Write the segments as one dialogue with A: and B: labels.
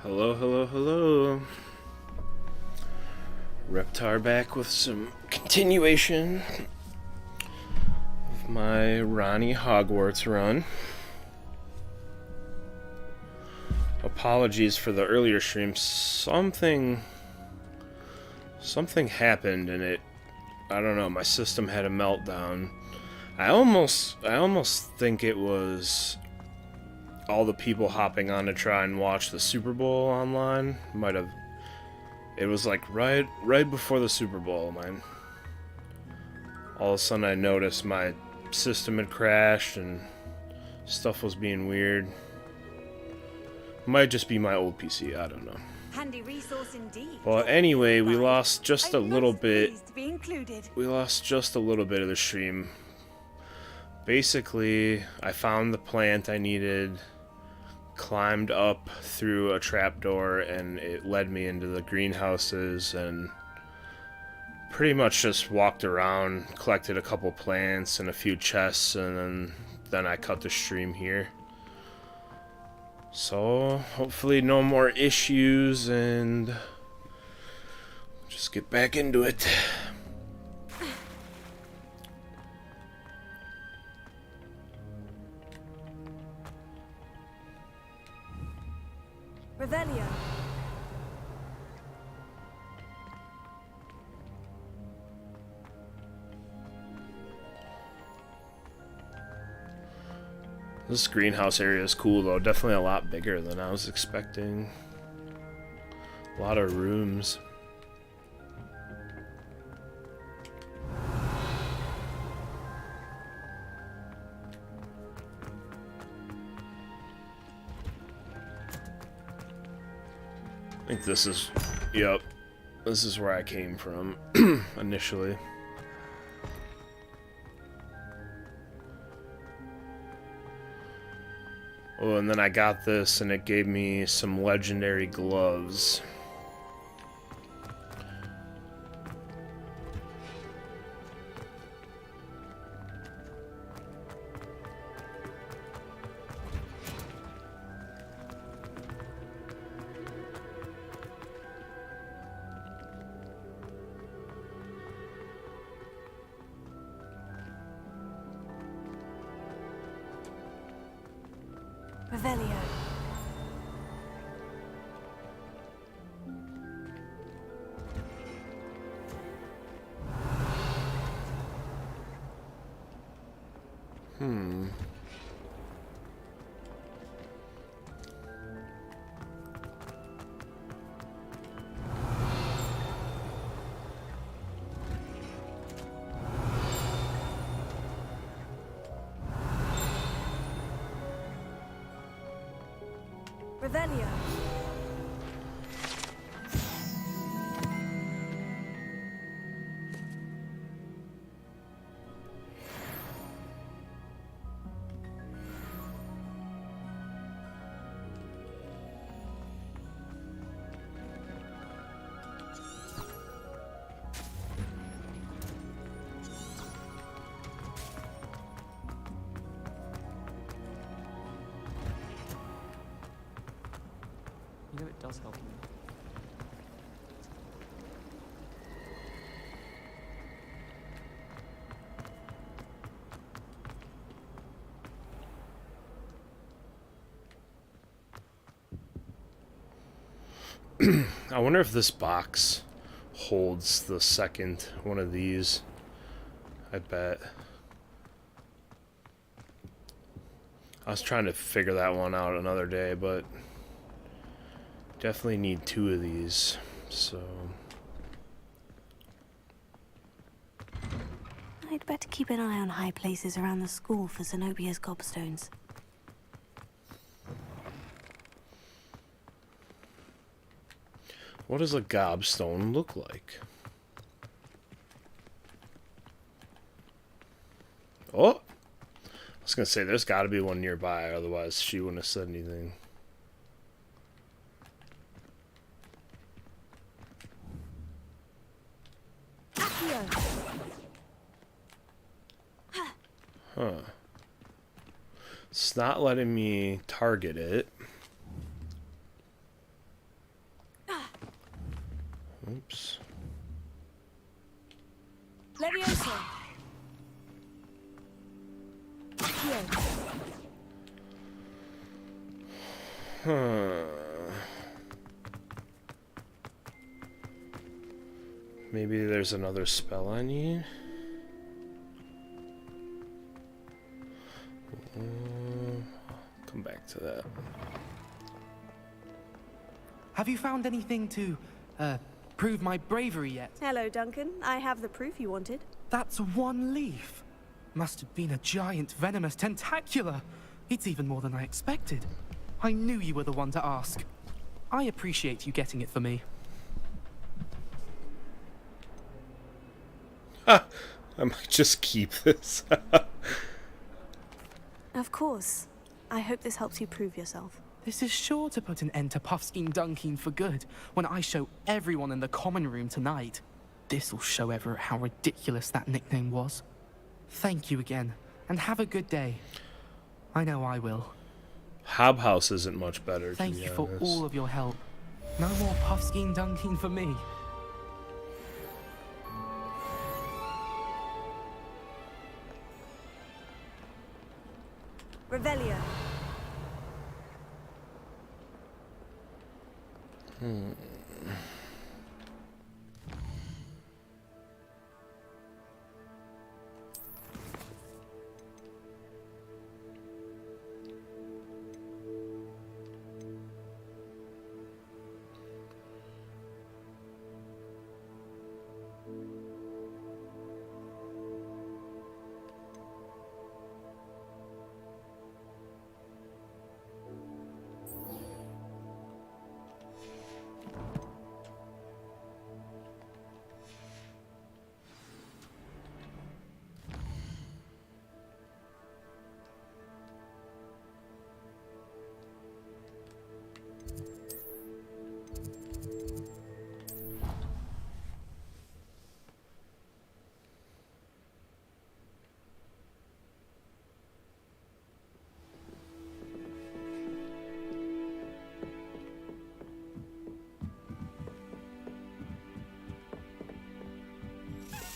A: Hello, hello, hello. Reptar back with some continuation of my Ranni Hogwarts run. Apologies for the earlier stream. Something happened and I don't know, my system had a meltdown. I almost think it was all the people hopping on to try and watch the Super Bowl online. It was like right before the Super Bowl, man. All of a sudden I noticed my system had crashed and stuff was being weird. Might just be my old PC, I don't know.
B: Handy resource indeed.
A: Well, anyway, we lost just a little bit.
B: We
A: lost just a little bit of the stream. Basically, I found the plant I needed, climbed up through a trapdoor, and it led me into the greenhouses, and pretty much just walked around, collected a couple plants and a few chests, and then I cut the stream here. So, hopefully no more issues, and just get back into it.
B: Revelio.
A: This greenhouse area is cool though, definitely a lot bigger than I was expecting. A lot of rooms. I think this is, yep, this is where I came from initially. Oh, and then I got this and it gave me some legendary gloves.
B: Revelio. Revelio.
C: You know, it does help me.
A: I wonder if this box holds the second one of these. I bet. I was trying to figure that one out another day, but definitely need two of these, so.
B: I'd better keep an eye on high places around the school for Zenobia's gobstones.
A: What does a gobstone look like? Oh! I was gonna say, there's gotta be one nearby, otherwise she wouldn't have said anything. Huh. It's not letting me target it. Oops.
B: Leviosa. Here.
A: Huh. Maybe there's another spell I need? Come back to that.
C: Have you found anything to, prove my bravery yet?
B: Hello, Duncan. I have the proof you wanted.
C: That's one leaf. Must have been a giant venomous tentacula. It's even more than I expected. I knew you were the one to ask. I appreciate you getting it for me.
A: I might just keep this.
B: Of course. I hope this helps you prove yourself.
C: This is sure to put an end to Puffskein Dunkeen for good when I show everyone in the common room tonight. This'll show Everett how ridiculous that nickname was. Thank you again, and have a good day. I know I will.
A: Hobhouse isn't much better,
C: Thank
A: to be
C: you for
A: honest.
C: all of your help. No more Puffskein Dunkeen for me.
B: Revelio.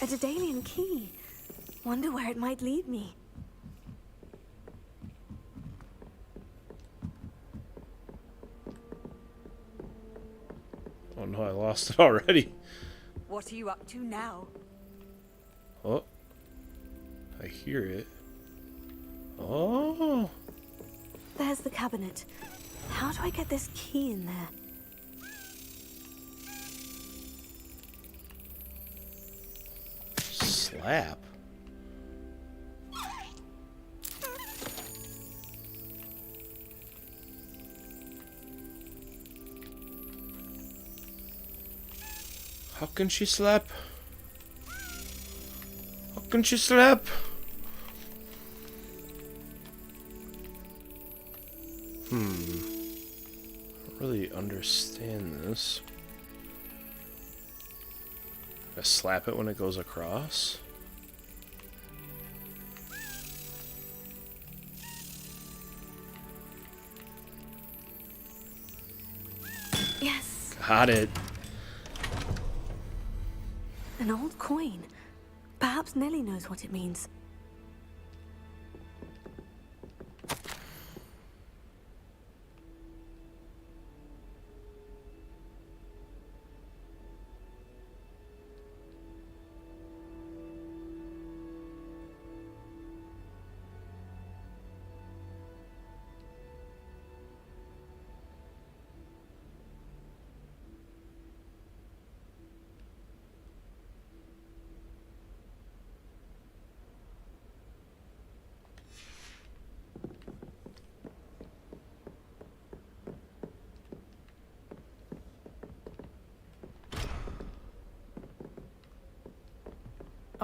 B: A Daedalian key. Wonder where it might lead me.
A: Oh no, I lost it already.
D: What are you up to now?
A: Oh. I hear it. Oh.
B: There's the cabinet. How do I get this key in there?
A: Slap. How can she slap? How can she slap? I don't really understand this. I slap it when it goes across?
B: Yes,
A: Got it.
B: an old coin. Perhaps Nellie knows what it means.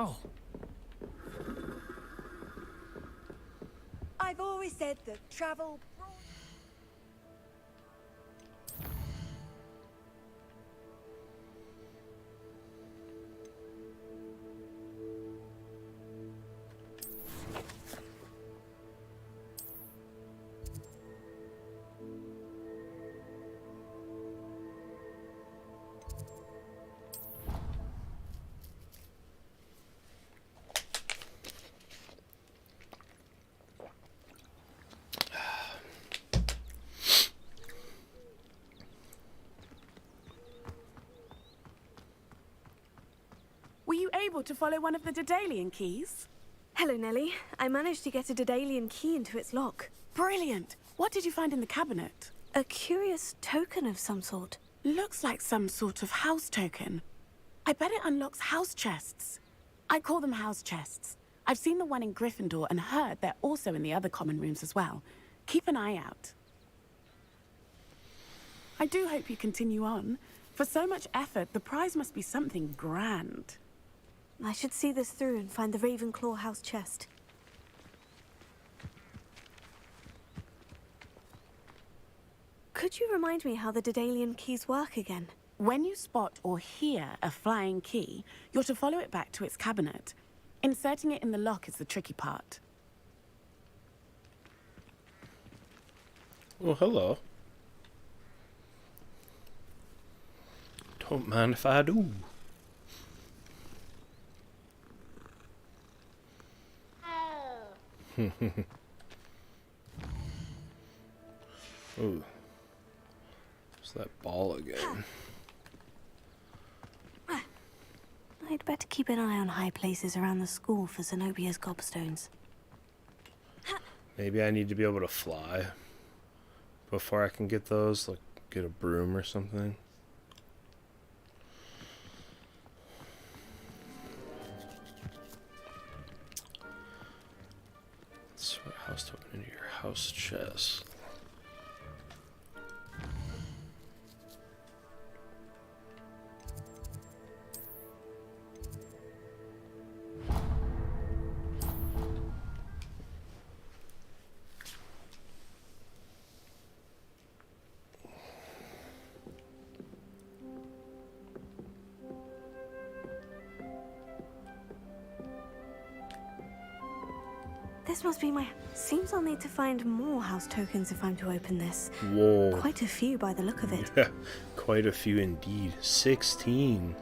C: Oh,
D: I've always said that travel.
E: able to follow one of the Daedalian keys?
B: Hello, Nellie. I managed to get a Daedalian key into its lock.
E: Brilliant. What did you find in the cabinet?
B: A curious token of some sort.
E: Looks like some sort of house token. I bet it unlocks house chests. I call them house chests. I've seen the one in Gryffindor and heard they're also in the other common rooms as well. Keep an eye out. I do hope you continue on. For so much effort, the prize must be something grand.
B: I should see this through and find the Ravenclaw house chest. Could you remind me how the Daedalian keys work again?
E: When you spot or hear a flying key, you're to follow it back to its cabinet. Inserting it in the lock is the tricky part.
A: Well, hello. Don't mind if I do. Ooh. It's that ball again.
B: I'd better keep an eye on high places around the school for Zenobia's gobstones.
A: Maybe I need to be able to fly before I can get those, like get a broom or something. Sort house token into your house chest.
B: This must be my... Seems I'll need to find more house tokens if I'm to open this.
A: Whoa.
B: Quite a few by the look of it.
A: Yeah, quite a few indeed. 16.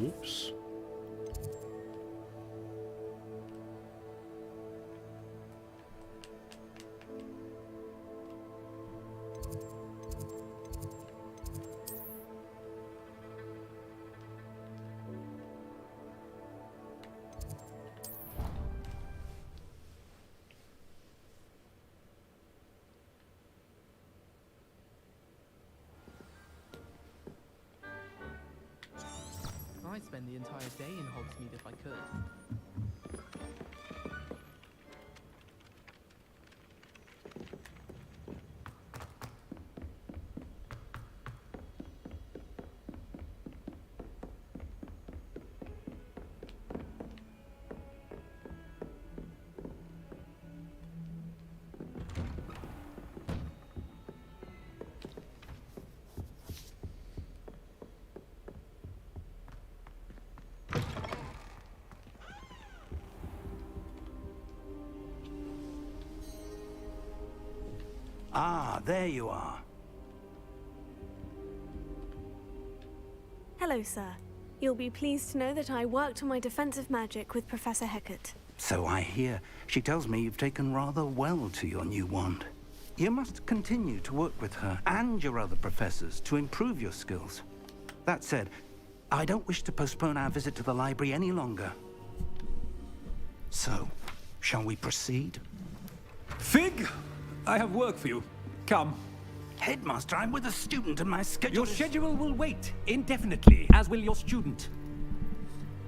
A: Oops.
C: I'd spend the entire day in Hogsmeade if I could.
F: Ah, there you are.
B: Hello, sir. You'll be pleased to know that I worked on my defensive magic with Professor Hecat.
F: So I hear. She tells me you've taken rather well to your new wand. You must continue to work with her and your other professors to improve your skills. That said, I don't wish to postpone our visit to the library any longer. So, shall we proceed?
G: Fig, I have work for you. Come.
F: Headmaster, I'm with a student and my schedule
G: Your
F: is...
G: schedule will wait indefinitely, as will your student.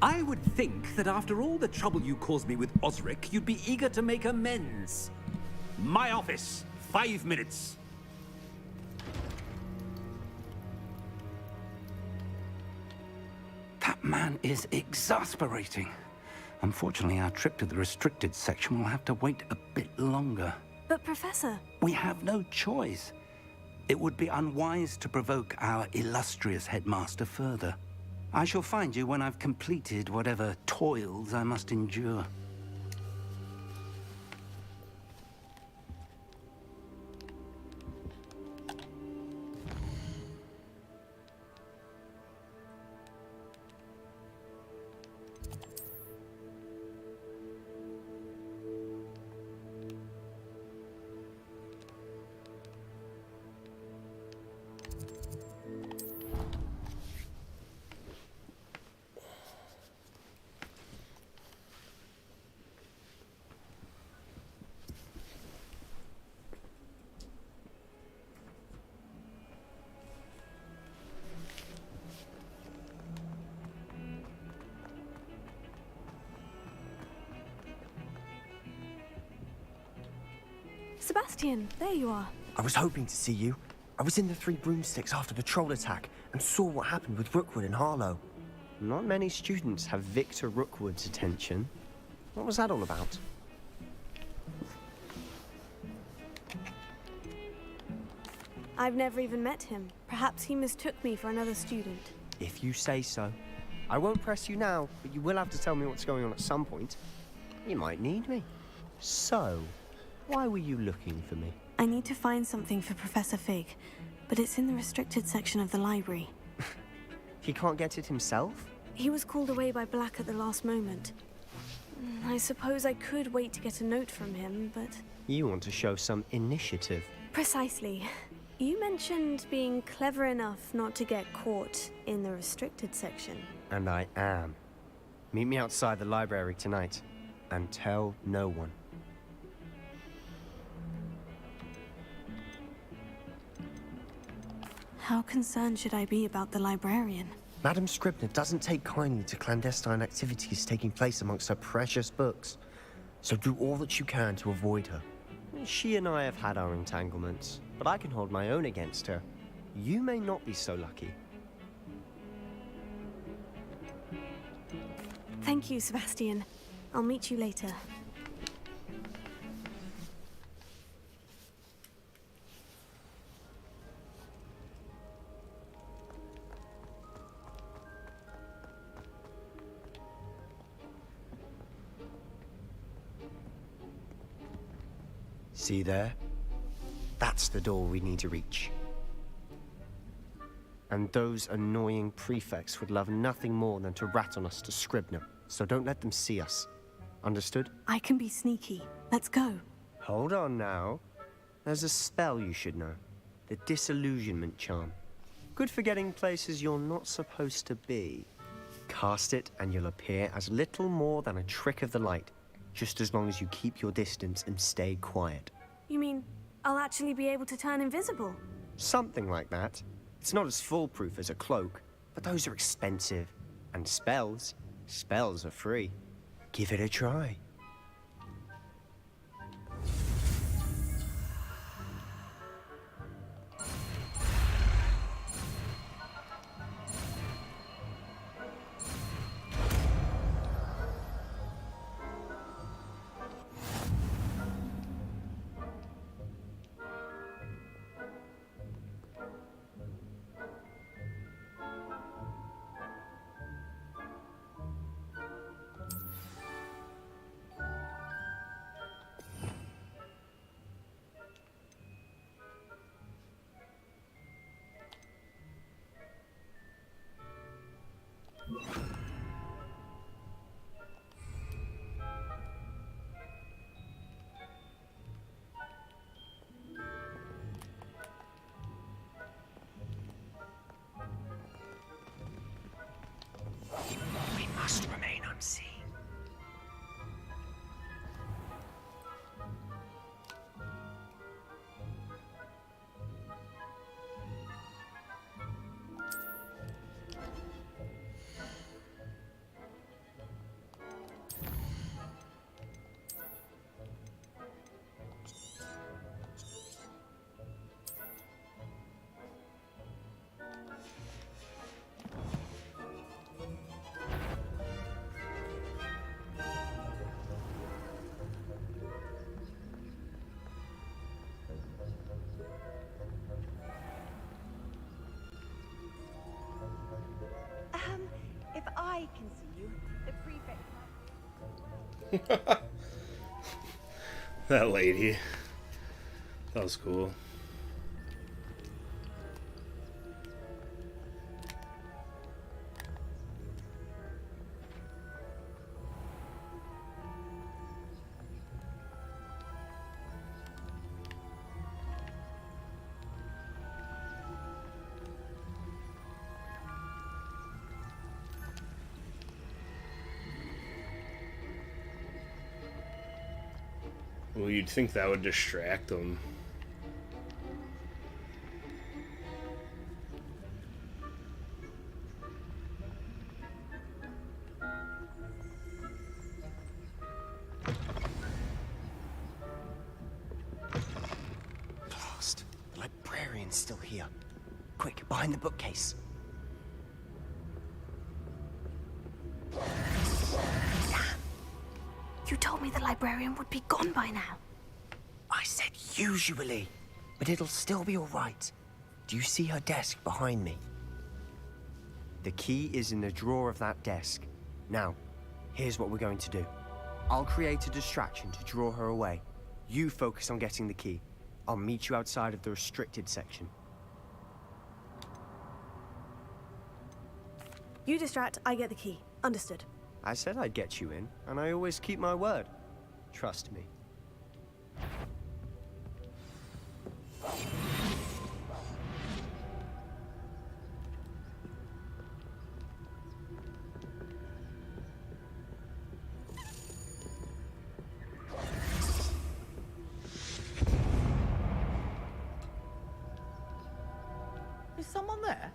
G: I would think that after all the trouble you caused me with Osric, you'd be eager to make amends. My office, 5 minutes.
F: man is exasperating. Unfortunately, our trip to the restricted section will have to wait a bit longer.
B: But Professor...
F: We have no choice. It would be unwise to provoke our illustrious headmaster further. I shall find you when I've completed whatever toils I must endure.
B: Sebastian, there you are.
H: I was hoping to see you. I was in the Three Broomsticks after the troll attack and saw what happened with Rookwood and Harlow.
I: Not many students have Victor Rookwood's attention. What was that all about?
B: I've never even met him. Perhaps he mistook me for another student.
I: If you say so. I won't press you now, but you will have to tell me what's going on at some point. You might need me. So, why were you looking for me?
B: I need to find something for Professor Fig, but it's in the restricted section of the library.
I: He can't get it himself?
B: He was called away by Black at the last moment. I suppose I could wait to get a note from him, but...
I: You want to show some initiative.
B: Precisely. You mentioned being clever enough not to get caught in the restricted section.
I: And I am. Meet me outside the library tonight, and tell no one.
B: How concerned should I be about the librarian?
H: Madam Scribner doesn't take kindly to clandestine activities taking place amongst her precious books. So do all that you can to avoid her.
I: She and I have had our entanglements, but I can hold my own against her. You may not be so lucky.
B: Thank you, Sebastian. I'll meet you later.
I: See there? That's the door we need to reach. And those annoying prefects would love nothing more than to rat on us to Scribner, so don't let them see us. Understood?
B: I can be sneaky. Let's go.
I: Hold on now. There's a spell you should know. The Disillusionment Charm. Good for getting places you're not supposed to be. Cast it and you'll appear as little more than a trick of the light, just as long as you keep your distance and stay quiet.
B: You mean I'll actually be able to turn invisible?
I: Something like that. It's not as foolproof as a cloak, but those are expensive. And spells are free. Give it a try.
A: That lady. That was cool. Well, you'd think that would distract them.
I: Blast. The librarian's still here. Quick, behind the bookcase.
B: You told me the librarian would be gone by now.
I: I said usually, but it'll still be all right. Do you see her desk behind me? The key is in the drawer of that desk. Now, here's what we're going to do. I'll create a distraction to draw her away. You focus on getting the key. I'll meet you outside of the restricted section.
B: You distract, I get the key. Understood.
I: I said I'd get you in, and I always keep my word. Trust me.
J: Is someone there?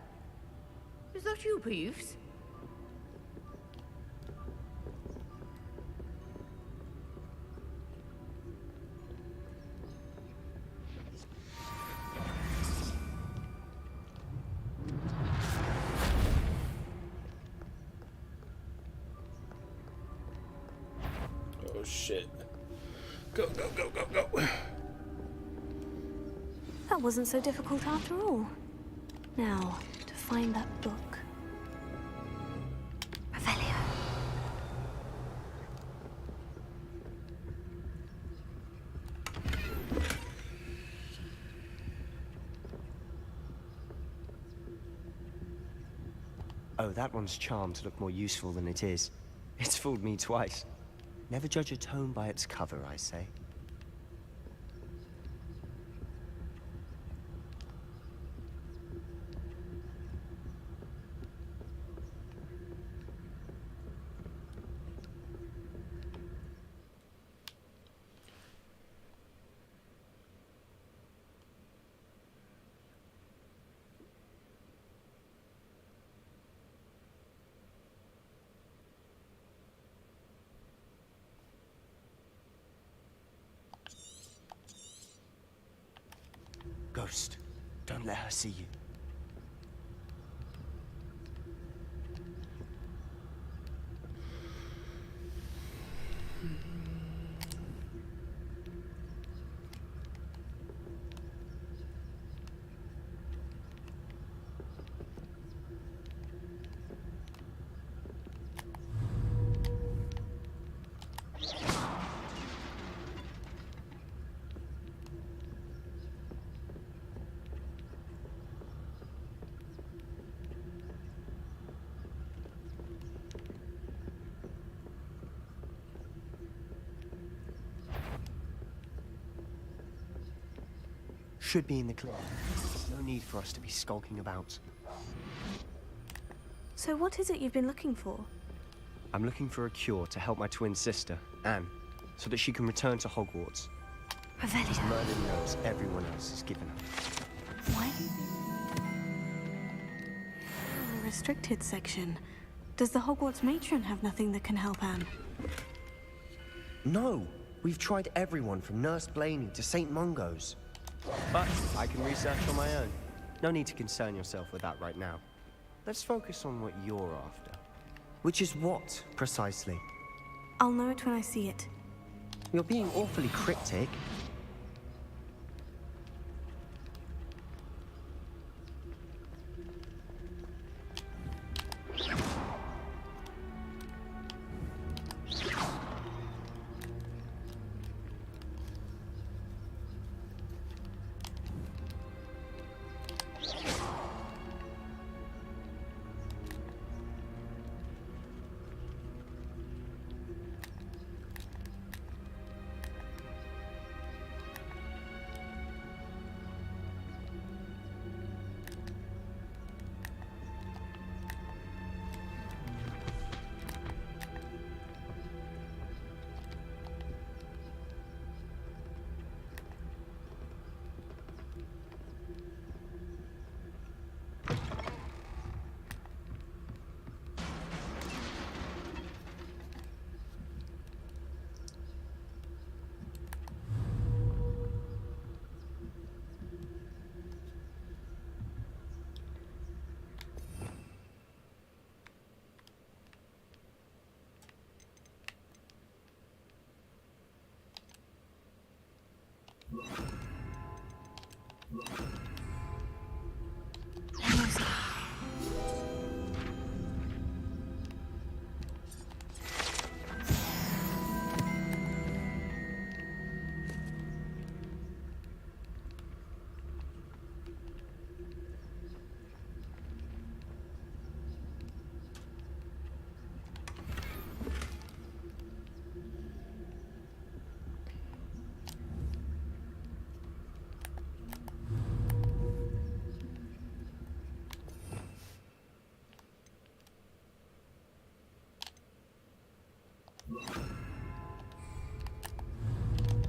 J: Is that you, Peeves?
A: Oh shit. Go, go, go, go, go.
B: That wasn't so difficult after all. Now, to find that book. Revelio.
I: Oh, that one's charmed to look more useful than it is. It's fooled me twice. Never judge a tome by its cover, I say. Ghost, don't let her see you. Should be in the clear. No need for us to be skulking about.
B: So what is it you've been looking for?
I: I'm looking for a cure to help my twin sister, Anne, so that she can return to Hogwarts.
B: Revelio.
I: Murder knows everyone else is given her.
B: What? The restricted section. Does the Hogwarts matron have nothing that can help Anne?
I: No! We've tried everyone from Nurse Blaney to St. Mungo's. But I can research on my own. No need to concern yourself with that right now. Let's focus on what you're after. Which is what, precisely?
B: I'll know it when I see it.
I: You're being awfully cryptic.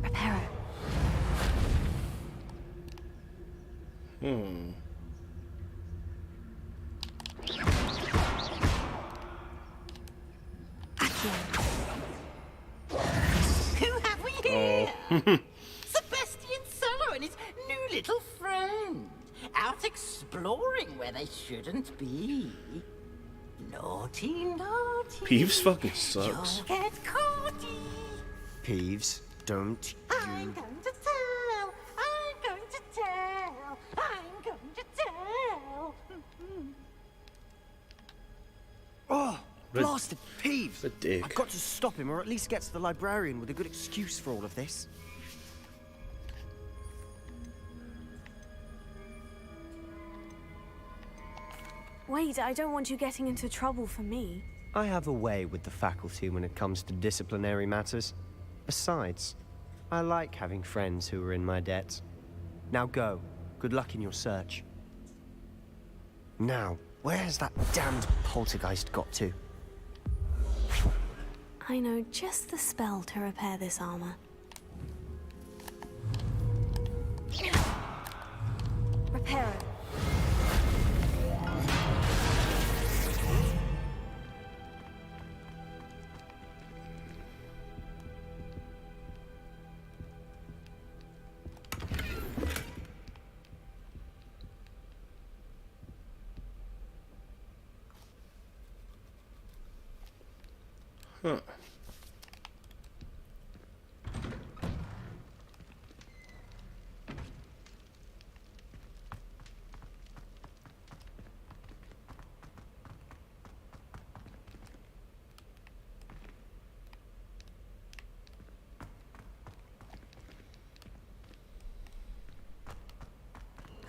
B: Reparo.
J: Who have we here? Sebastian Solo and his new little friend. Out exploring where they shouldn't be. Naughty, naughty.
A: Peeves fucking sucks.
J: You'll get caughty.
I: Peeves, don't
J: I'm
I: you...
J: going to tell. I'm going to tell. I'm going to tell.
I: Oh,
A: But-
I: blasted Peeves!
A: a dick.
I: I've got to stop him, or at least get to the librarian with a good excuse for all of this.
B: Wait, I don't want you getting into trouble for me.
I: I have a way with the faculty when it comes to disciplinary matters. Besides, I like having friends who are in my debt. Now go. Good luck in your search. Now, where has that damned poltergeist got to?
B: I know just the spell to repair this armor. Reparo.
A: Huh.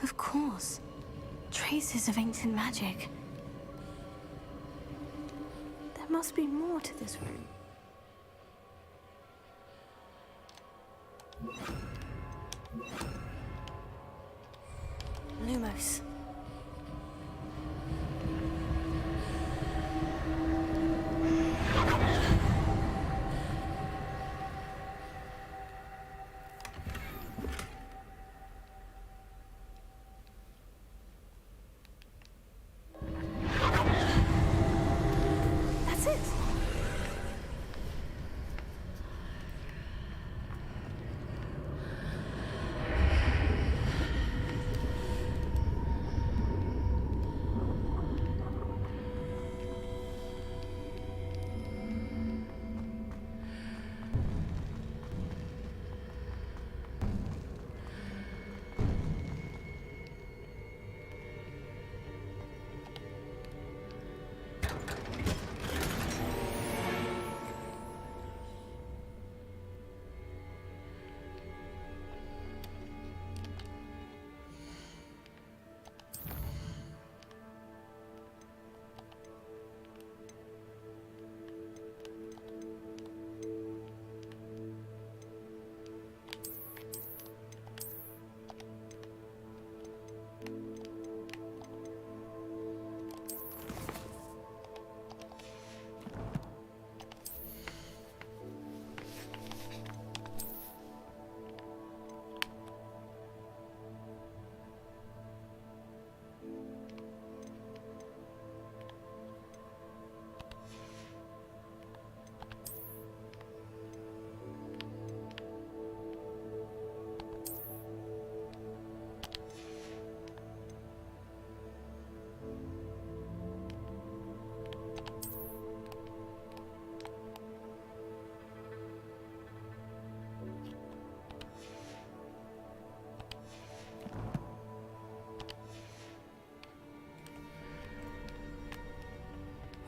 B: Of course. Traces of ancient magic. There must be more to this room. Lumos. That's it.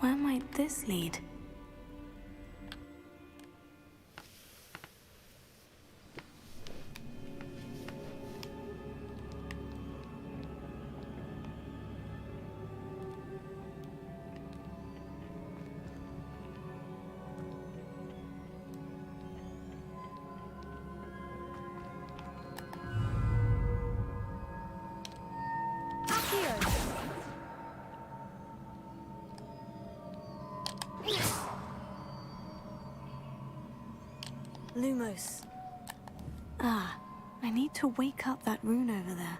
B: Where might this lead? Accio! Lumos. Ah, I need to wake up that rune over there.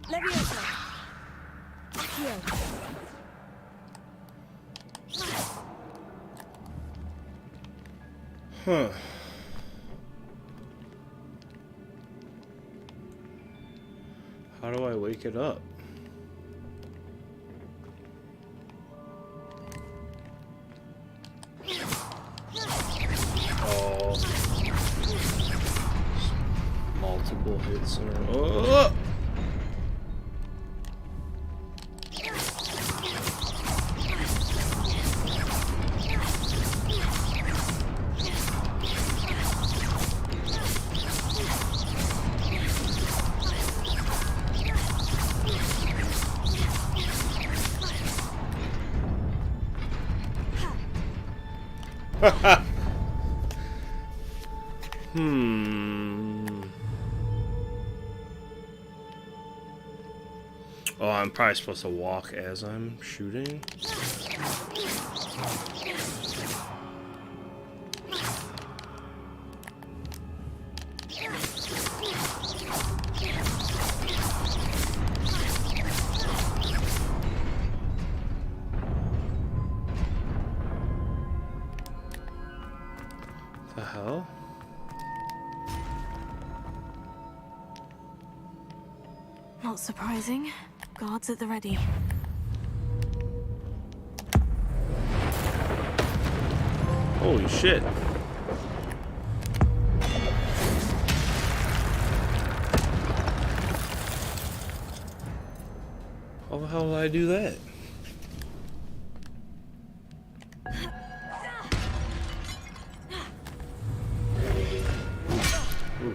D: Leviosa. Accio.
A: Huh. How do I wake it up? Oh. Multiple hits in a row. Oh! Oh, I'm probably supposed to walk as I'm shooting. The hell?
B: Not surprising. Guards at the ready.
A: Holy shit. How the hell did I do that? Ooh.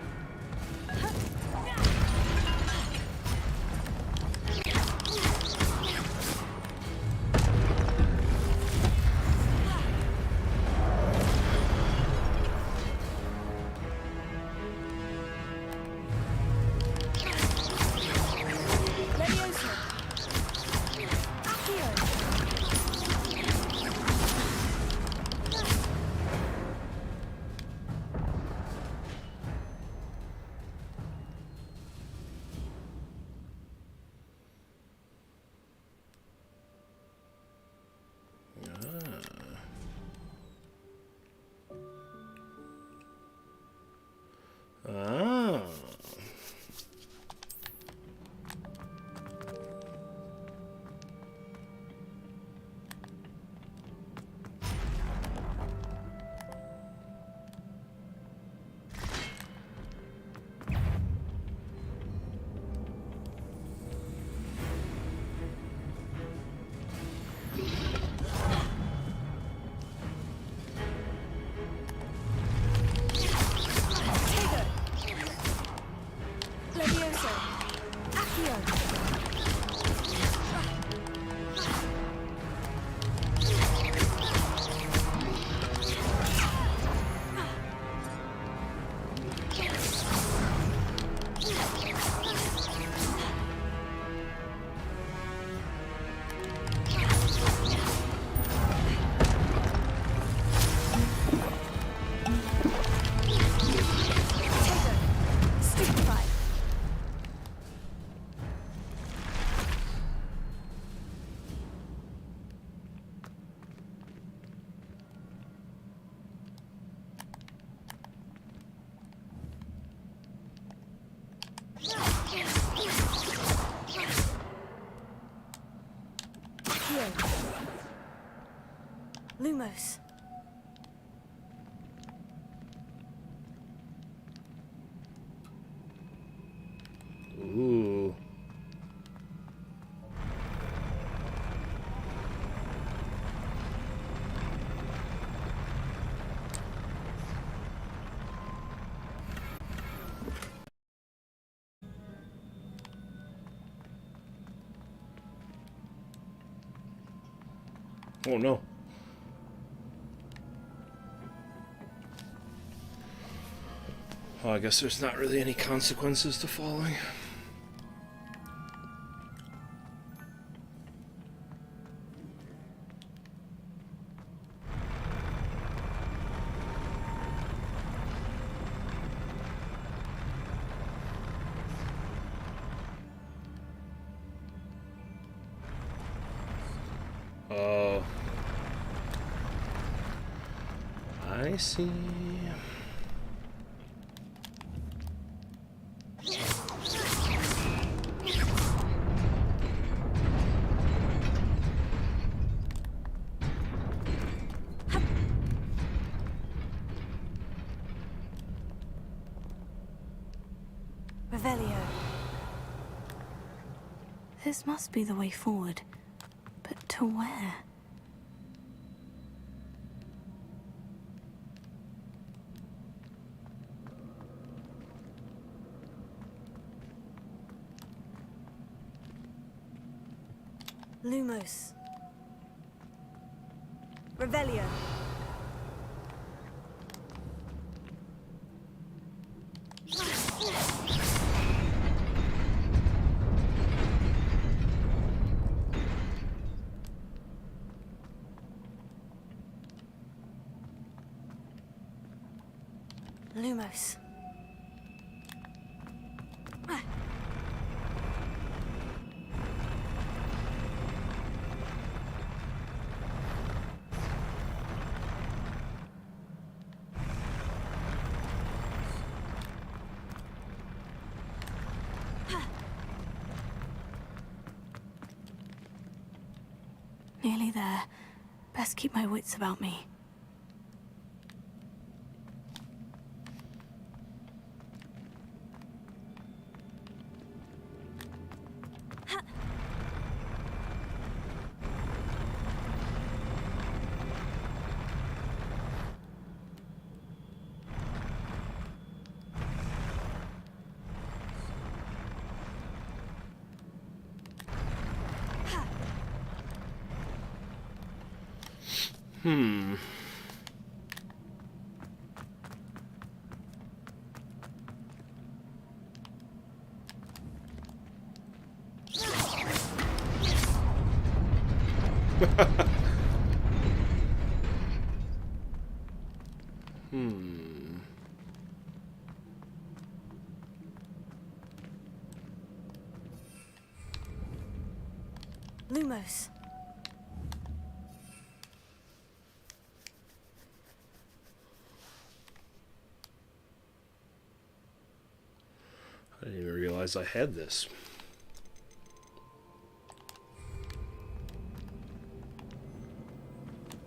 D: Leviosa. Accio.
A: Ah.
D: Leviosa. Accio. Stupefy. Accio.
B: Lumos.
A: Ooh. Oh no. Oh, I guess there's not really any consequences to falling. Oh. I see.
B: Revelio. This must be the way forward. But to where? Lumos. Revelio. Lumos. Nearly there. Best keep my wits about me. Lumos.
A: I didn't even realize I had this.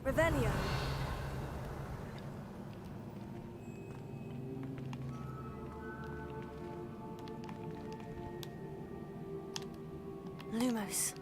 B: Revelio. Lumos.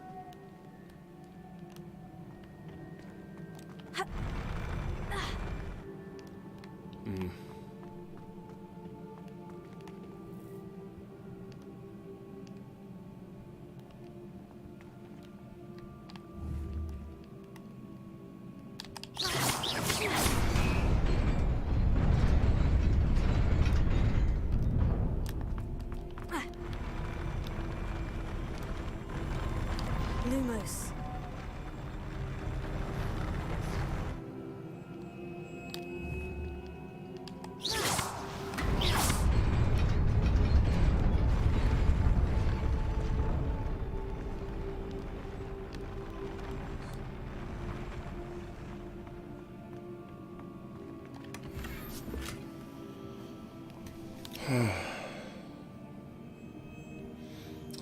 B: Lumos.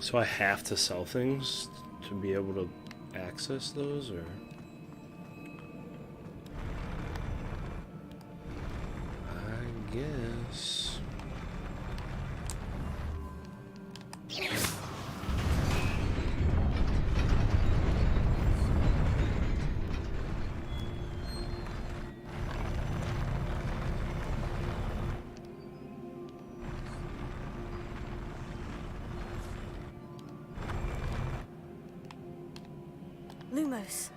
A: So I have to sell things to be able to access those, or? I guess.
B: Lumos.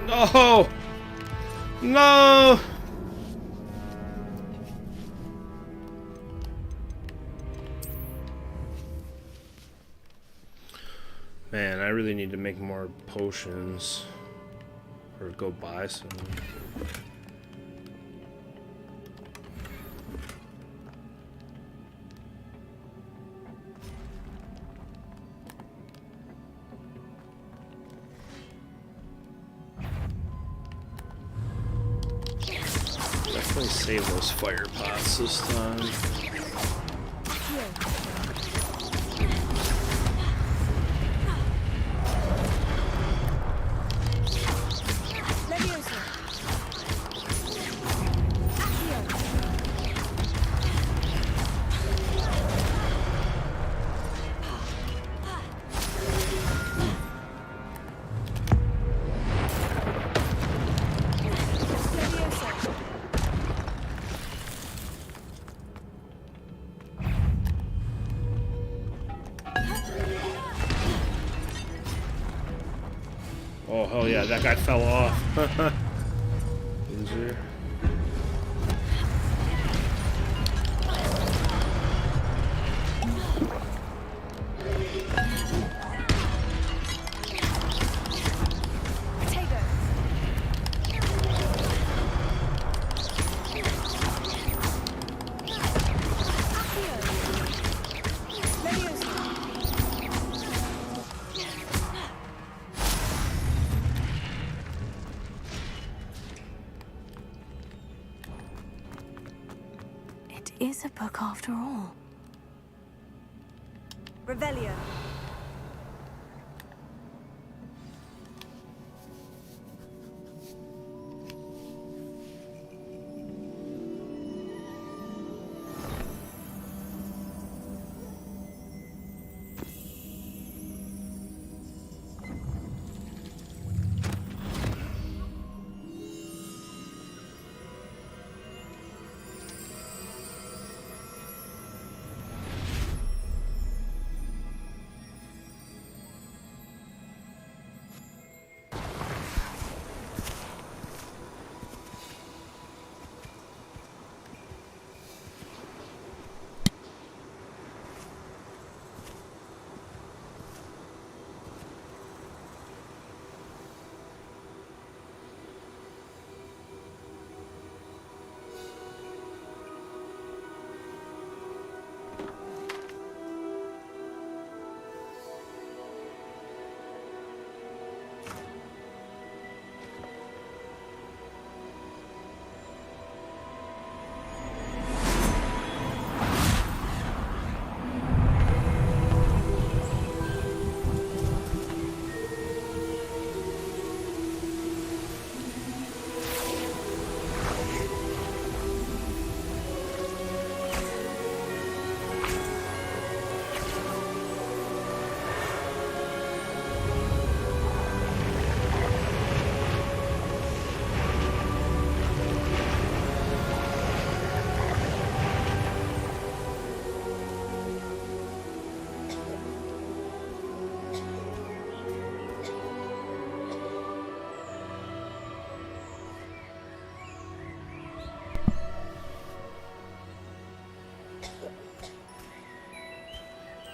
A: No! No! Man, I really need to make more potions. Or go buy some. Definitely save those fire pots this time. Oh, hell yeah, that guy fell off. Loser.
B: Is a book after all. Revelio.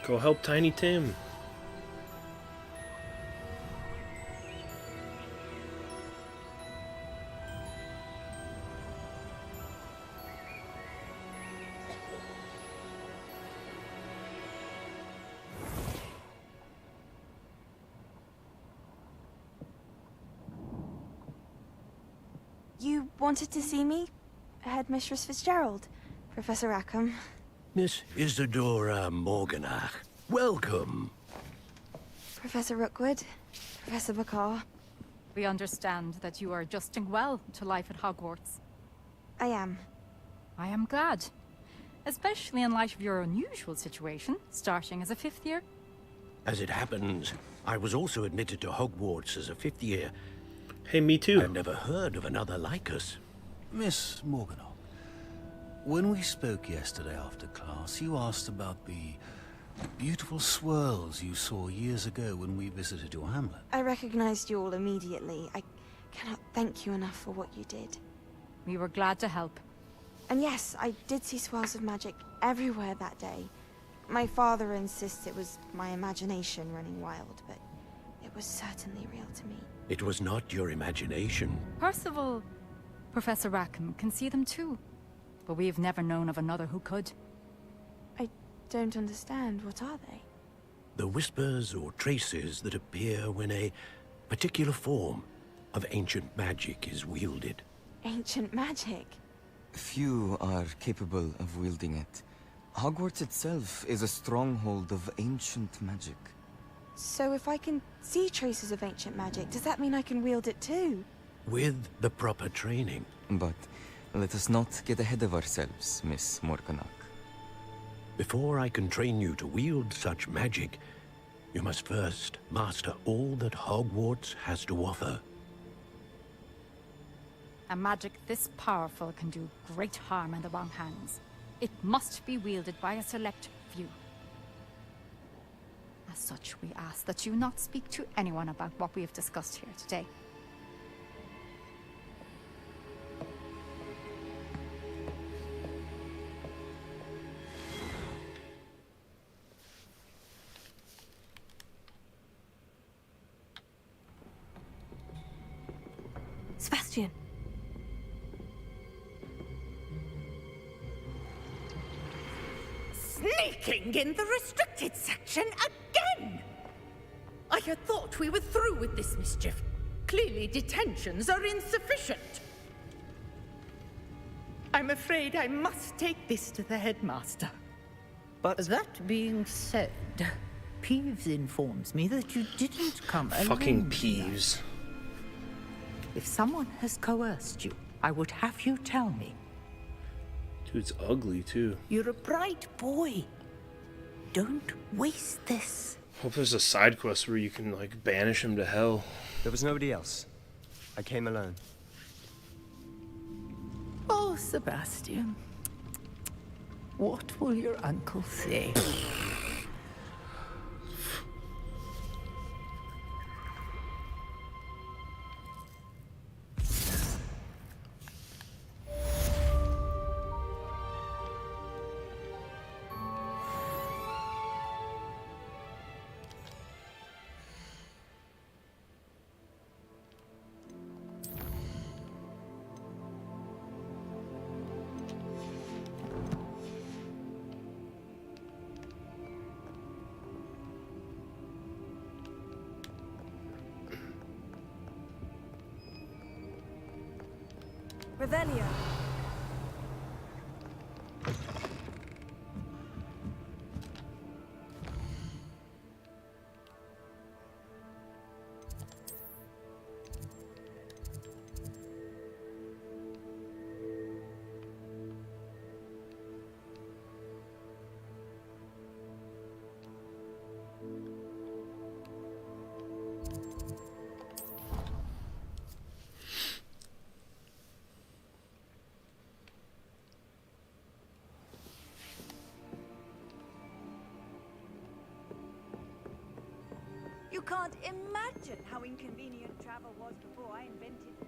A: Go help Tiny Tim.
B: You wanted to see me? Headmistress Fitzgerald? Professor Rackham?
K: Miss Isadora Morganach, welcome.
B: Professor Rookwood? Professor Bakar?
L: We understand that you are adjusting well to life at Hogwarts.
B: I am.
L: I am glad. Especially in light of your unusual situation, starting as a 5th year.
K: As it happens, I was also admitted to Hogwarts as a 5th year.
A: Hey, me too.
K: I've never heard of another like us.
M: Miss Morganach, when we spoke yesterday after class, you asked about the beautiful swirls you saw years ago when we visited your hamlet.
B: I recognized you all immediately. I cannot thank you enough for what you did.
L: We were glad to help.
B: And yes, I did see swirls of magic everywhere that day. My father insists it was my imagination running wild, but it was certainly real to me.
K: It was not your imagination.
L: Percival, Professor Rackham can see them too. But we've never known of another who could.
B: I don't understand. What are they?
K: The whispers or traces that appear when a particular form of ancient magic is wielded.
B: Ancient magic?
N: Few are capable of wielding it. Hogwarts itself is a stronghold of ancient magic.
B: So if I can see traces of ancient magic, does that mean I can wield it too?
K: With the proper training.
N: But let us not get ahead of ourselves, Miss Morganach.
K: Before I can train you to wield such magic, you must first master all that Hogwarts has to offer.
L: A magic this powerful can do great harm in the wrong hands. It must be wielded by a select few. As such, we ask that you not speak to anyone about what we have discussed here today.
B: Sebastian.
J: Sneaking in the restricted section again! I had thought we were through with this mischief. Clearly detentions are insufficient. I'm afraid I must take this to the headmaster.
I: But
O: that being said, Peeves informs me that you didn't come alone.
A: Fucking Peeves.
O: If someone has coerced you, I would have you tell me.
A: Dude's ugly too.
O: You're a bright boy. Don't waste this.
A: Hope there's a side quest where you can like banish him to hell.
I: there was nobody else. I came alone.
O: Oh, Sebastian. What will your uncle say?
B: Revelio.
P: You can't imagine how inconvenient travel was before I invented it.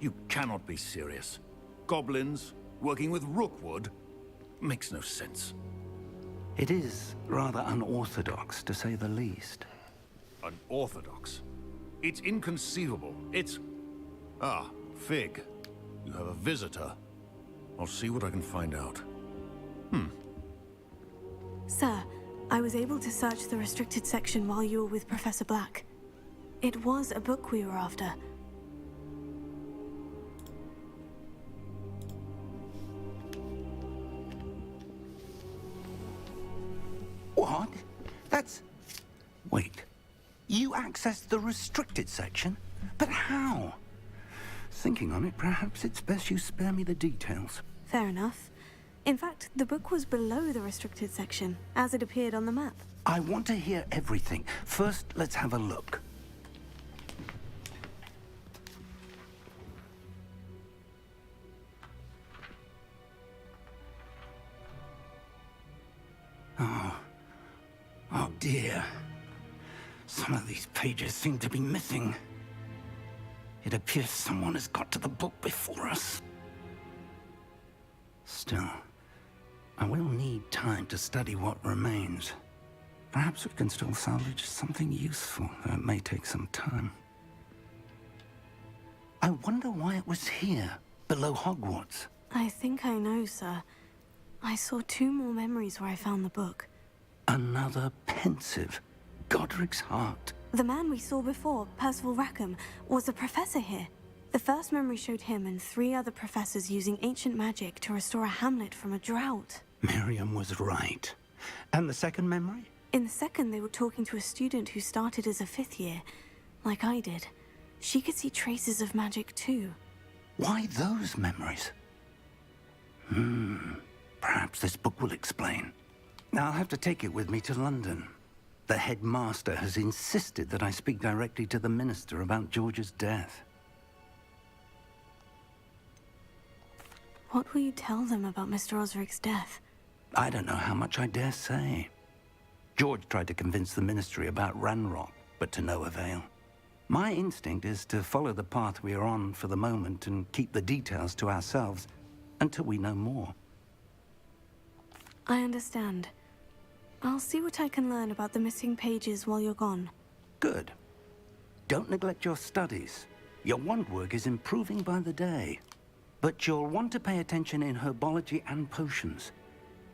M: You cannot be serious. Goblins working with Rookwood makes no sense.
F: It is rather unorthodox, to say the least.
M: Unorthodox? It's inconceivable. It's... Ah, Fig. You have a visitor. I'll see what I can find out.
Q: Sir, I was able to search the restricted section while you were with Professor Black. It was a book we were after.
F: What? That's... Wait. You accessed the restricted section? But how? Thinking on it, perhaps it's best you spare me the details.
Q: Fair enough. In fact, the book was below the restricted section, as it appeared on the map.
F: I want to hear everything. First, let's have a look. Oh dear. Some of these pages seem to be missing. It appears someone has got to the book before us. Still, I will need time to study what remains. Perhaps we can still salvage something useful, though it may take some time. I wonder why it was here, below Hogwarts.
Q: I think I know, sir. I saw 2 more memories where I found the book.
F: Another pensive. Godric's heart.
Q: The man we saw before, Percival Rackham, was a professor here. The first memory showed him and 3 other professors using ancient magic to restore a hamlet from a drought.
F: Miriam was right. And the second memory?
Q: In the second, they were talking to a student who started as a 5th year, like I did. She could see traces of magic too.
F: Why those memories? Perhaps this book will explain. Now I'll have to take it with me to London. The headmaster has insisted that I speak directly to the minister about George's death.
Q: What will you tell them about Mr. Osric's death?
F: I don't know how much I dare say. George tried to convince the ministry about Ranrock, but to no avail. My instinct is to follow the path we are on for the moment and keep the details to ourselves until we know more.
Q: I understand. I'll see what I can learn about the missing pages while you're gone.
F: Good. Don't neglect your studies. Your wand work is improving by the day. But you'll want to pay attention in herbology and potions.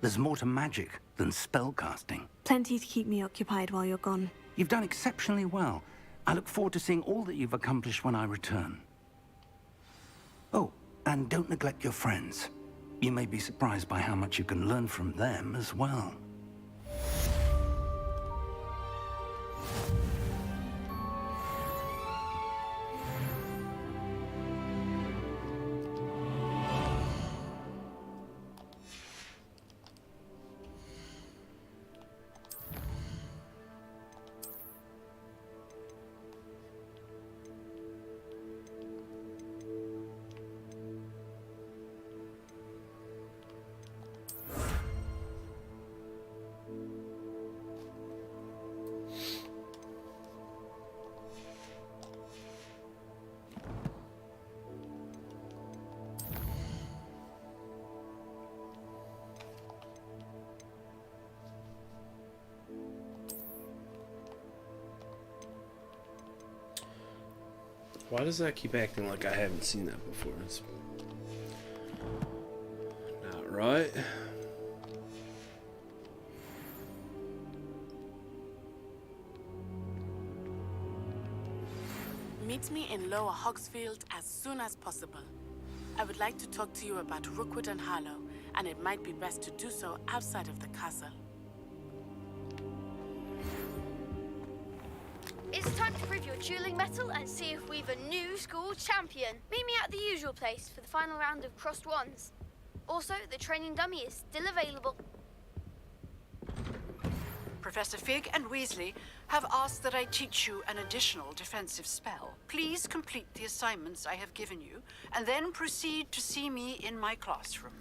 F: There's more to magic than spellcasting.
Q: Plenty to keep me occupied while you're gone.
F: You've done exceptionally well. I look forward to seeing all that you've accomplished when I return. Oh, and don't neglect your friends. You may be surprised by how much you can learn from them as well.
A: Why does that keep acting like I haven't seen that before? It's not right.
E: Meet me in Lower Hogsfield as soon as possible. I would like to talk to you about Rookwood and Harlow, and it might be best to do so outside of the castle.
R: It's time to prove your dueling mettle and see if we've a new school champion. Meet me at the usual place for the final round of crossed wands. Also, the training dummy is still available.
S: Professor Fig and Weasley have asked that I teach you an additional defensive spell. Please complete the assignments I have given you, and then proceed to see me in my classroom.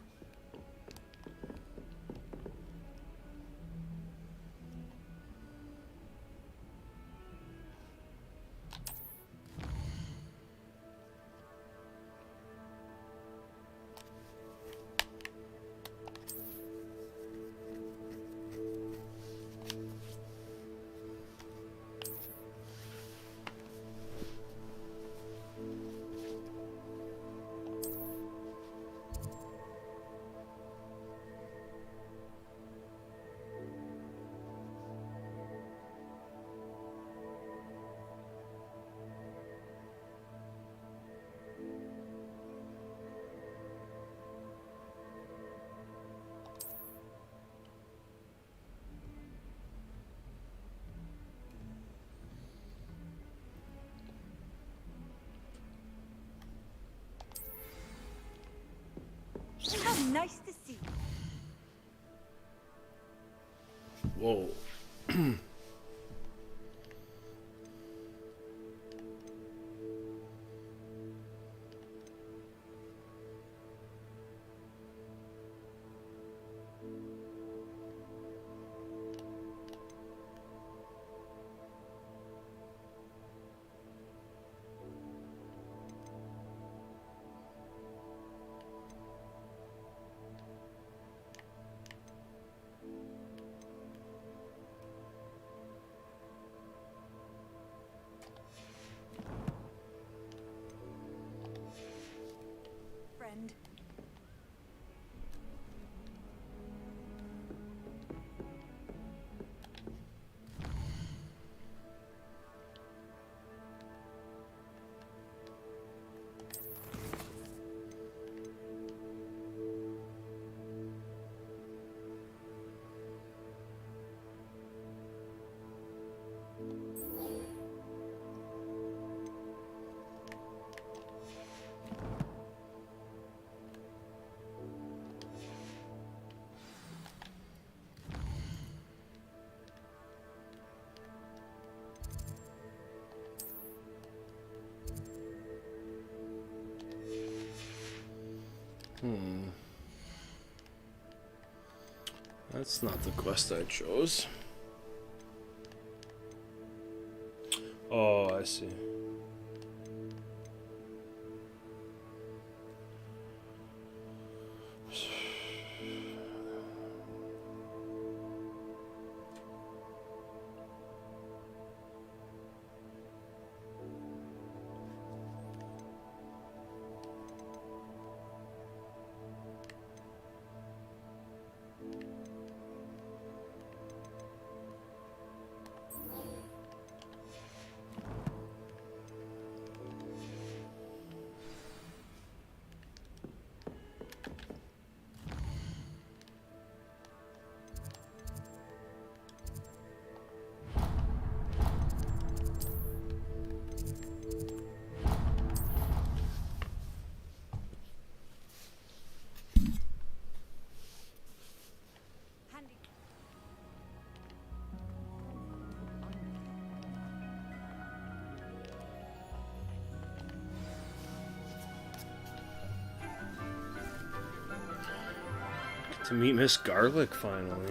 J: Nice to see you.
A: Whoa.
P: Friend.
A: That's not the quest I chose. Oh, I see. To meet Miss Garlic finally.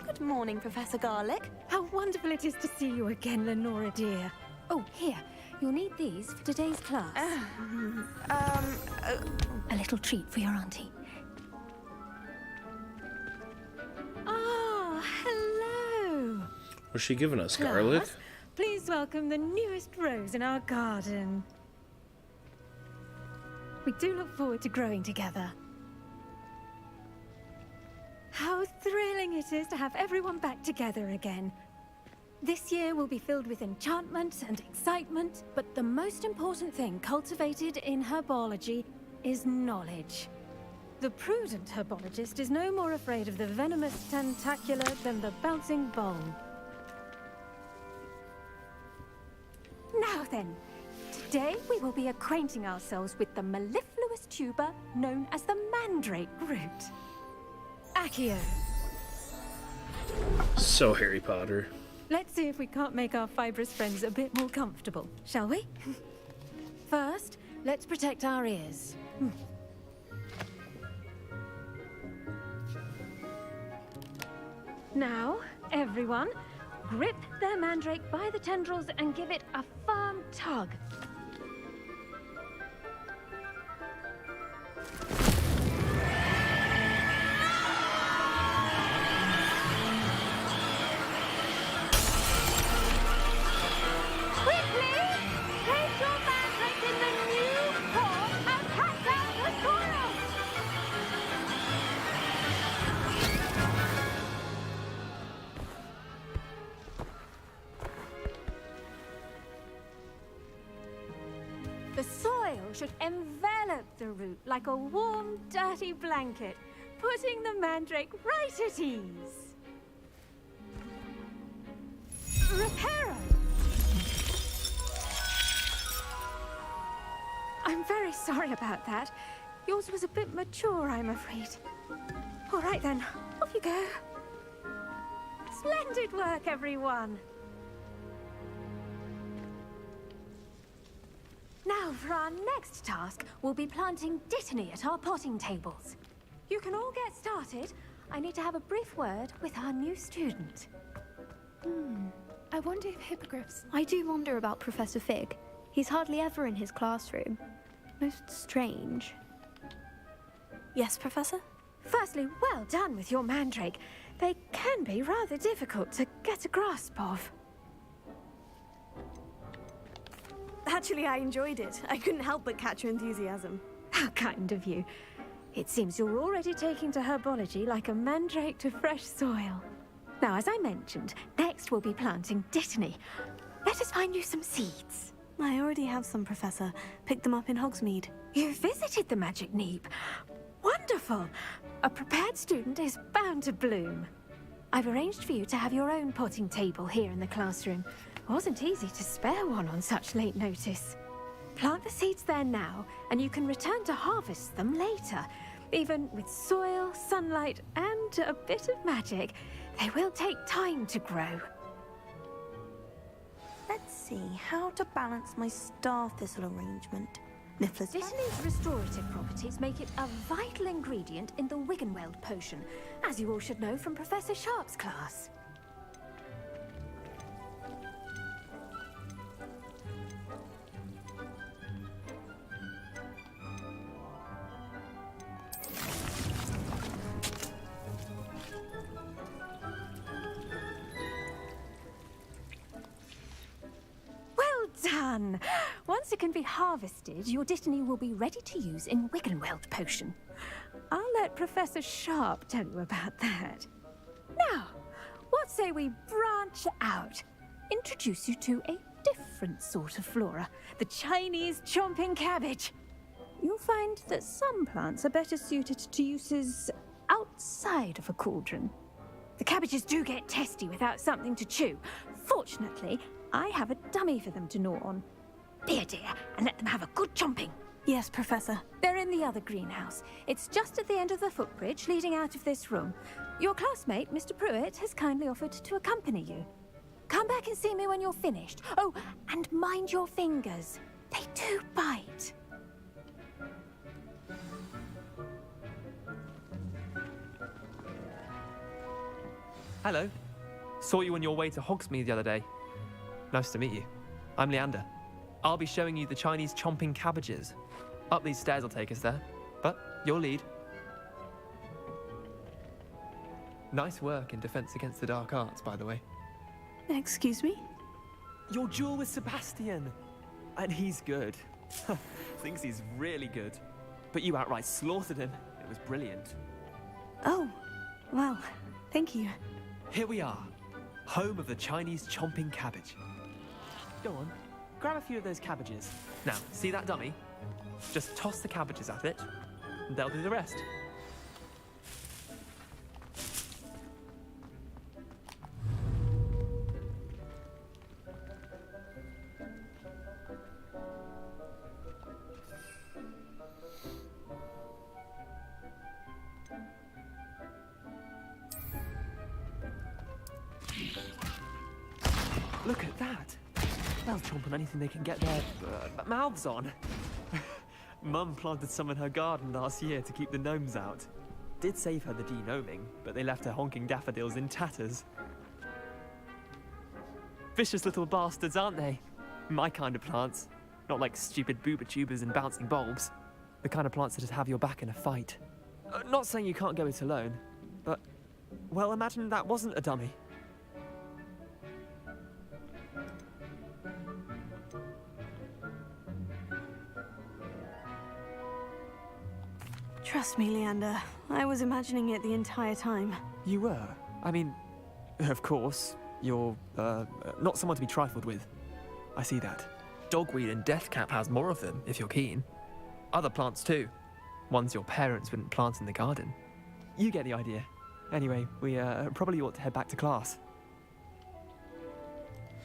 Q: Good morning, Professor Garlic.
T: How wonderful it is to see you again, Lenora dear. Oh, here. You'll need these for today's class. A little treat for your auntie. Ah, hello.
A: What's she giving us,
T: Class,
A: garlic?
T: please welcome the newest rose in our garden. We do look forward to growing together. How thrilling it is to have everyone back together again. This year will be filled with enchantment and excitement, but the most important thing cultivated in herbology is knowledge. The prudent herbologist is no more afraid of the venomous tentacula than the bouncing bowl. Now then, today we will be acquainting ourselves with the mellifluous tuber known as the mandrake root. Accio.
A: So Harry Potter.
T: Let's see if we can't make our fibrous friends a bit more comfortable, shall we? First, let's protect our ears. Now, everyone, grip their mandrake by the tendrils and give it a firm tug. The soil should envelop the root like a warm, dirty blanket, putting the mandrake right at ease. Reparo! I'm very sorry about that. Yours was a bit mature, I'm afraid. All right then, off you go. Splendid work, everyone. Now, for our next task, we'll be planting dittany at our potting tables. You can all get started. I need to have a brief word with our new student.
U: I wonder if hippogriffs...
V: I do wonder about Professor Fig. He's hardly ever in his classroom. Most strange.
Q: Yes, Professor?
T: Firstly, well done with your mandrake. They can be rather difficult to get a grasp of.
Q: Actually, I enjoyed it. I couldn't help but catch your enthusiasm.
T: How kind of you. It seems you're already taking to herbology like a mandrake to fresh soil. Now, as I mentioned, next we'll be planting dittany. Let us find you some seeds.
Q: I already have some, Professor. Picked them up in Hogsmeade.
T: You visited the Magic Neep. Wonderful! A prepared student is bound to bloom. I've arranged for you to have your own potting table here in the classroom. Wasn't easy to spare one on such late notice. Plant the seeds there now, and you can return to harvest them later. Even with soil, sunlight, and a bit of magic, they will take time to grow.
B: Let's see how to balance my star thistle arrangement. Niffler's
T: Dittany's restorative properties make it a vital ingredient in the Wiggenweld potion, as you all should know from Professor Sharp's class. Done! Once it can be harvested, your dittany will be ready to use in Wiggenweld potion. I'll let Professor Sharp tell you about that. Now, what say we branch out? Introduce you to a different sort of flora, the Chinese chomping cabbage. You'll find that some plants are better suited to uses outside of a cauldron. The cabbages do get testy without something to chew. Fortunately, I have a dummy for them to gnaw on. Be a dear, and let them have a good chomping.
Q: Yes, Professor.
T: They're in the other greenhouse. It's just at the end of the footbridge leading out of this room. Your classmate, Mr. Pruitt, has kindly offered to accompany you. Come back and see me when you're finished. Oh, and mind your fingers. They do bite.
C: Hello. Saw you on your way to Hogsmeade the other day. Nice to meet you. I'm Leander. I'll be showing you the Chinese chomping cabbages. Up these stairs will take us there, but you'll lead. Nice work in Defense Against the Dark Arts, by the way.
Q: Excuse me?
C: Your duel with Sebastian! And he's good. Thinks he's really good. But you outright slaughtered him. It was brilliant.
Q: Oh, well, thank you.
C: Here we are, home of the Chinese chomping cabbage. Go on, grab a few of those cabbages. Now, see that dummy? Just toss the cabbages at it, and they'll do the rest. Look at that. They'll chomp on anything they can get their mouths on. Mum planted some in her garden last year to keep the gnomes out. Did save her the de-gnoming, but they left her honking daffodils in tatters. Vicious little bastards, aren't they? My kind of plants. Not like stupid booba tubers and bouncing bulbs. The kind of plants that just have your back in a fight. Not saying you can't go it alone, but, well, imagine that wasn't a dummy.
Q: Trust me, Leander. I was imagining it the entire time.
C: You were? I mean, of course, you're, not someone to be trifled with. I see that. Dogweed and deathcap has more of them, if you're keen. Other plants too. Ones your parents wouldn't plant in the garden. You get the idea. Anyway, we, probably ought to head back to class.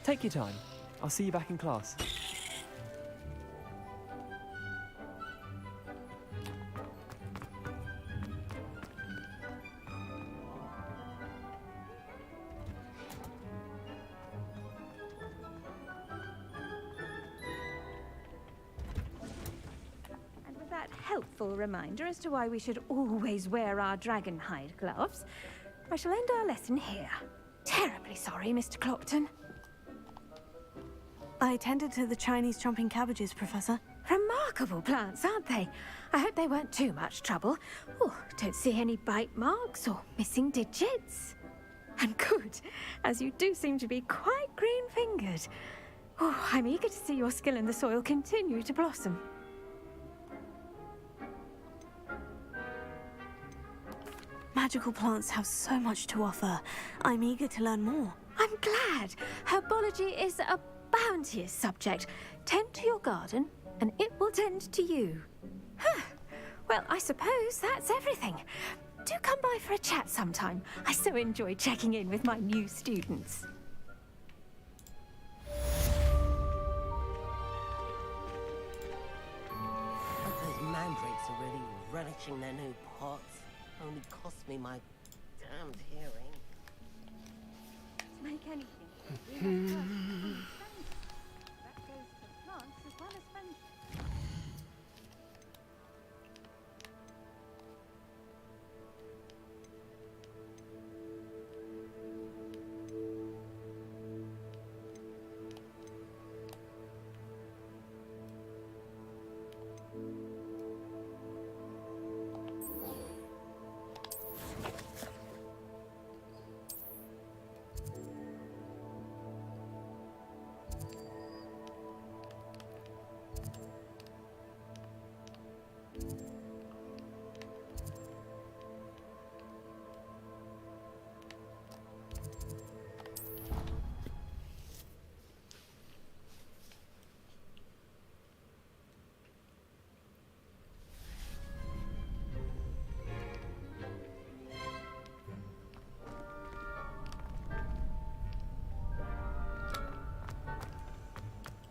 C: Take your time. I'll see you back in class.
T: helpful reminder as to why we should always wear our dragonhide gloves, I shall end our lesson here. Terribly sorry, Mr. Clopton.
Q: I attended to the Chinese chomping cabbages, Professor.
T: Remarkable plants, aren't they? I hope they weren't too much trouble. Oh, don't see any bite marks or missing digits. And good, as you do seem to be quite green-fingered. Oh, I'm eager to see your skill in the soil continue to blossom.
Q: Magical plants have so much to offer. I'm eager to learn more.
T: I'm glad. Herbology is a bounteous subject. Tend to your garden, and it will tend to you. Huh. Well, I suppose that's everything. Do come by for a chat sometime. I so enjoy checking in with my new students.
G: Those mandrakes are really relishing their new pots. Only cost me my damned hearing.
T: To make anything. That goes for plants as well as friendship.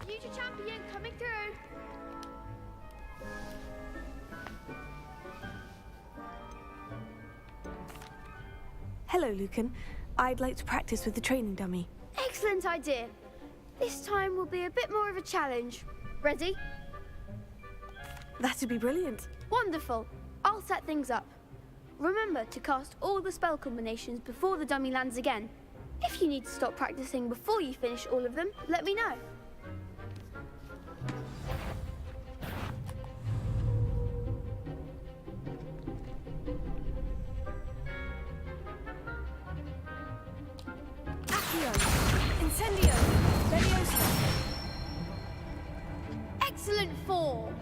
R: Future champion coming through.
Q: Hello, Lucan. I'd like to practice with the training dummy.
R: Excellent idea. This time will be a bit more of a challenge. Ready?
Q: That'd be brilliant.
R: Wonderful. I'll set things up. Remember to cast all the spell combinations before the dummy lands again. If you need to stop practicing before you finish all of them, let me know.
P: Incendio! Leviosa!
R: Excellent form!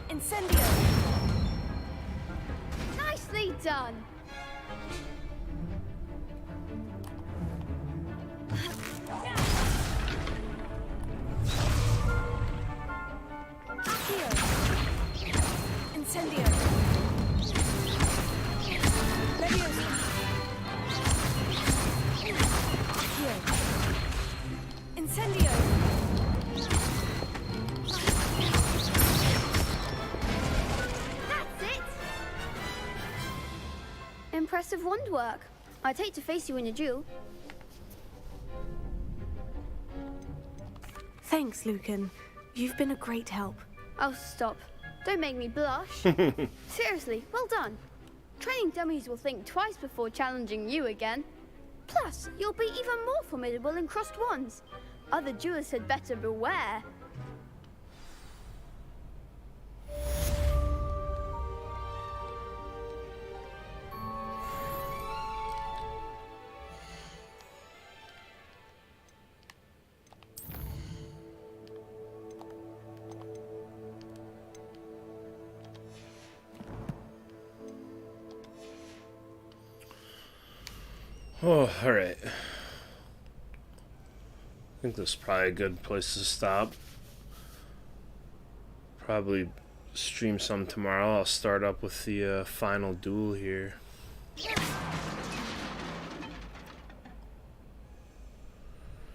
P: Incendio!
R: Nicely done!
P: Incendio! Leviosa! Accio! Incendio!
R: That's it! Impressive wand work. I'd hate to face you in a duel.
Q: Thanks, Lucan. You've been a great help.
R: Oh, stop. Don't make me blush. Seriously, well done. Training dummies will think twice before challenging you again. Plus, you'll be even more formidable in crossed wands. Other duelists had better beware.
A: Oh, alright. I think this is probably a good place to stop. Probably stream some tomorrow. I'll start up with the final duel here.